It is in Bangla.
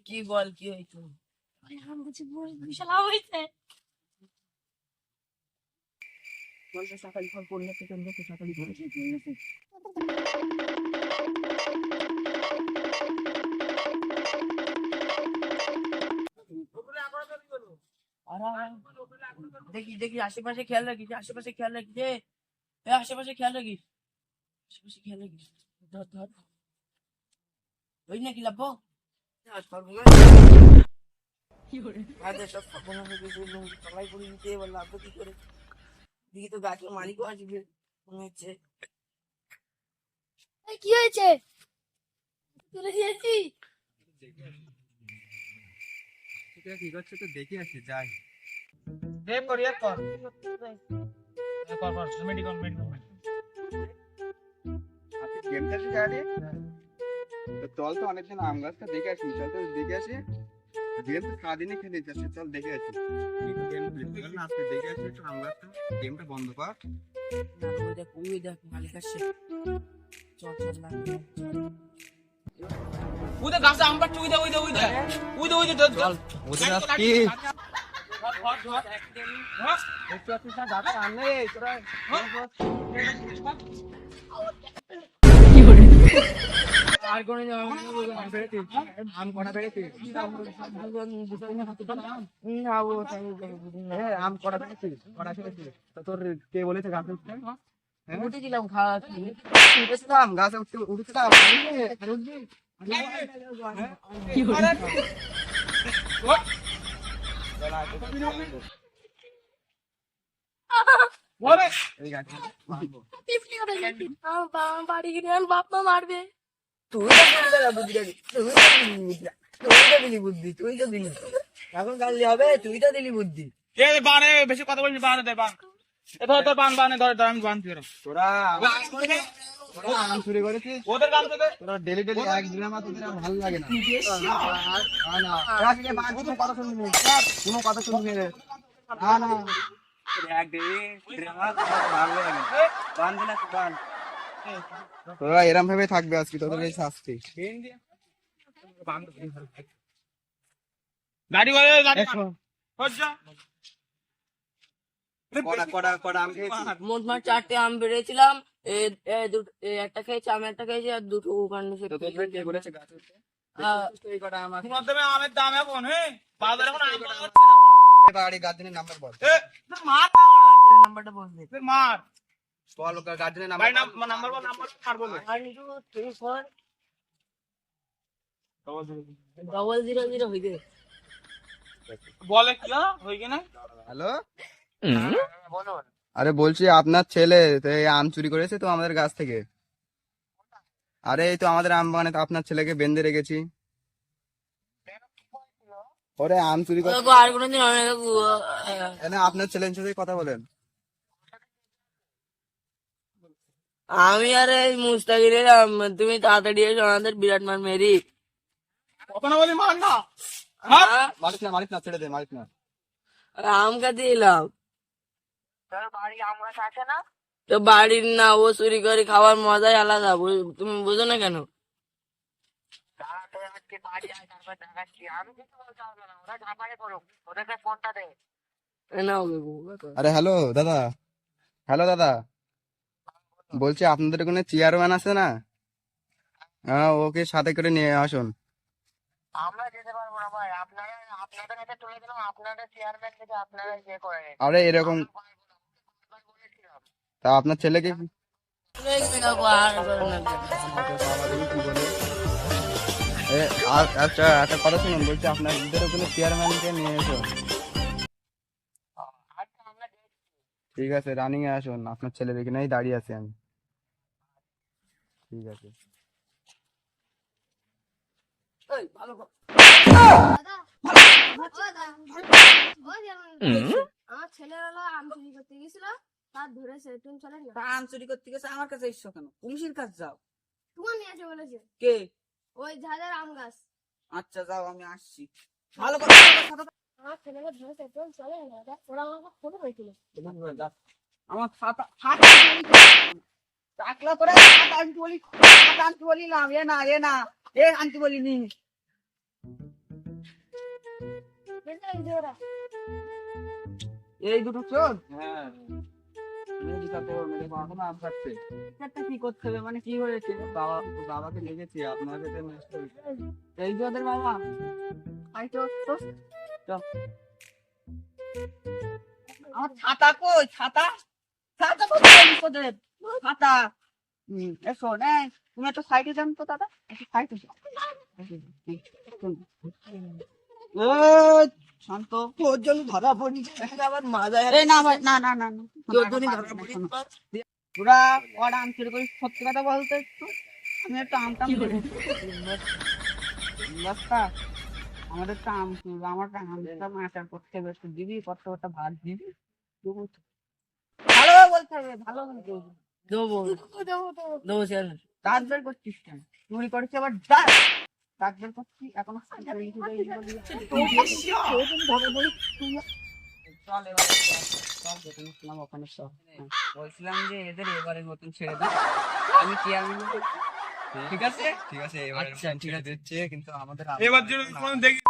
কি বল কি হয়েছে? বিশাল লাভ হয়েছে। সকালে ফোন করলে সকালে বলেছে দেখি দেখি আশেপাশে খেয়াল রাখিস, আশেপাশে খেয়াল রাখিস রে, আশেপাশে খেয়াল রাখিস, আশেপাশে খেয়াল রাখিস। ধর ধর ওই নাকি লাভ সব সবাই করে নিতে এবার লাভবো কি করে? দিকে তো গাছের মালিকও আসবে মনে হচ্ছে। কি হয়েছে? তুলে দিয়েছি। কি করছে তো দেখি আসি যাই। চল তো অনেকদিন আম গাছটা দেখে আসি, চল তো দেখে আসি। গেম তো সারাদিনই খেলে যাচ্ছে, চল দেখে আসি। আজকে দেখে আসি একটু আম গাছটা, গেমটা বন্ধ কর। ওই দেখ মালিক আসছে, চল চল লাগবে। উইদে গাছে আম পাড়ছে, উইদে চল ওদের আজকে আর কোন আম কটা পেরেছি আম কটা পেয়েছিস? কটা খেয়েছিস? তো তোর কে বলেছে গাছে উঠতে? উঠে দিলাম খাওয়া উঠেছিলাম গাছে উঠেছিলাম। বাড়ি গিয়ে বাপ মা মারবে। তুই তো বুদ্ধিটা দিলি বুদ্ধি, তুই তো দিলি। এখন কালকে হবে, তুই তো দিলি বুদ্ধি। বেশি কথা বলছি, বানে দে বান, তোর বান বানে ধর আমি বান ফিরো। তোরা আম চুরি করেছিস? ওদের গান থেকে তোরা ডেলি ডেলি এক ড্রামা তোদের আর ভালো লাগে না। কোনো কথা শুনবি না, কোনো কথা শুনবি না। না তোরা এরম ভাবে থাকবে আজকে, তোদের এই শাস্তি। গাড়ি করে গাড়ি কটা আম খেয়েছিস? মোট মাঠ 4টে আম পেরেছিলাম, একটা খেয়েছি, আমি একটা খেয়েছি আর দুটো ওখানে কে বলেছে গাছ উঠতে? এই কটা আম আছে। আমের দাম এখন বাজারে এখন আম পাওয়া যাচ্ছে না। এই বাড়ি গার্জেনের নাম্বার বল। মার নাম্বারটা বলবে। মার বল গার্জেনের ভাই নাম্বার। নাম্বার বল, নাম্বার মার বলবে। 1 2 3 4 হইবে। বলে কি হই কিনা? হ্যালো, বলো। আরে বলছি আপনার ছেলে তো এই আম চুরি করেছে তো আমাদের গাছ থেকে। আরে এই তো আমাদের আম বাগানে তো আপনার ছেলেকে বেঁধে রেখেছি। ওরে আম চুরি করে আর কোনোদিন হবে না কাকু। আপনার ছেলের সাথে কথা বলেন। আমি আর এই মুস্তাকিরের তুমি তাড়াতাড়ি এসো, আমাদের বিরাট মার মেরি। কত না বলি মার না। মারিস না ছেড়ে দে, মারিস না। আম কাটে এলাম তো বাড়ির না, ও চুরি করে খাওয়ার মজাই আলাদা, তুমি বুঝো না কেন? আরে হ্যালো দাদা, হ্যালো দাদা, বলছি আপনাদের ওখানে চেয়ারম্যান আছে না? হ্যাঁ, ওকে সাথে করে নিয়ে আসুন। আমরা যেতে পারবো না ভাই, আপনাদের হাতে তুলে দিলাম, আপনাদের চেয়ারম্যান থেকে আপনারা ইয়ে করে নিন। আরে এরকম তা আপনার ছেলেকে আচ্ছা একটা কথা শুনুন, বলছি আপনাদের ওখানে চেয়ারম্যানকে নিয়ে এসো। ঠিক আছে, রানিং এ আসুন, আপনার ছেলের এখানেই দাঁড়িয়ে আছি আমি। ঠিক আছে। আমার ছেলেবেলা আম চুরি করতে গেছিল, তার ধরেছে। তুমি চলে আম চুরি করতে গেছে, আমার কাছে এসছো কেন? পুলিশের কাছে যাও। তোমার নিয়ে আসে বলেছে। কে? ওই ঝাড়ের আম গাছ। আচ্ছা যাও, আমি আসছি। ভালো কথা। আমার ছেলেকে ধরেছে, তুমি চলে না। ওরা আমাকে ফটো হয়েছিল। আমার টাকলা করে আনতে বলিলাম, এ না এ আনতে বলিনি। বুঝলে এই যে ওরা এই দুটো চোর হ্যাঁ মেয়ে জিতাতে ওর মেয়ে এখনো আম খাচ্ছে একটা কি করতে হবে মানে কি হয়েছে বাবাকে লেগেছে আপনাকে তো ম্যাচ করেছে এই যে ওদের বাবা আই তো তো আমার ছাতা কই ছাতা ছাতা কোথায় তোদের ছাতা এসো নে তুমি একটু সাইডে যান তো দাদা একটু সাইডে যাও শান্ত তোর জন্য ধরা পড়ি আবার মাজা এই না ভাই না না না না তোর জন্য ধরা পড়ি পুরা কড়া আম চুরি করি সত্যি কথা বলতে একটু আমি একটু আমটাম করি বস্তা আমাদের তো আম চুরি আমার আমটা মাচার করতে হবে একটু দিবি কত কত ভাত দিবি ভালো বলতে হবে ভালো বলতে হবে দেবো দেবো স্যার দাঁত বের করছিস কেন চুরি করেছি আবার দাঁত বের করছি এখনো চল এবারে চল যেখানে ছিলাম ওখানে চল বলছিলাম যে এদের এবারে নতুন ছেড়ে দাও আমি চেয়ারম্যান ঠিক আছে ঠিক আছে এবার আচ্ছা ঠিক আছে দিচ্ছে কিন্তু আমাদের এবার যদি কোনো দেখি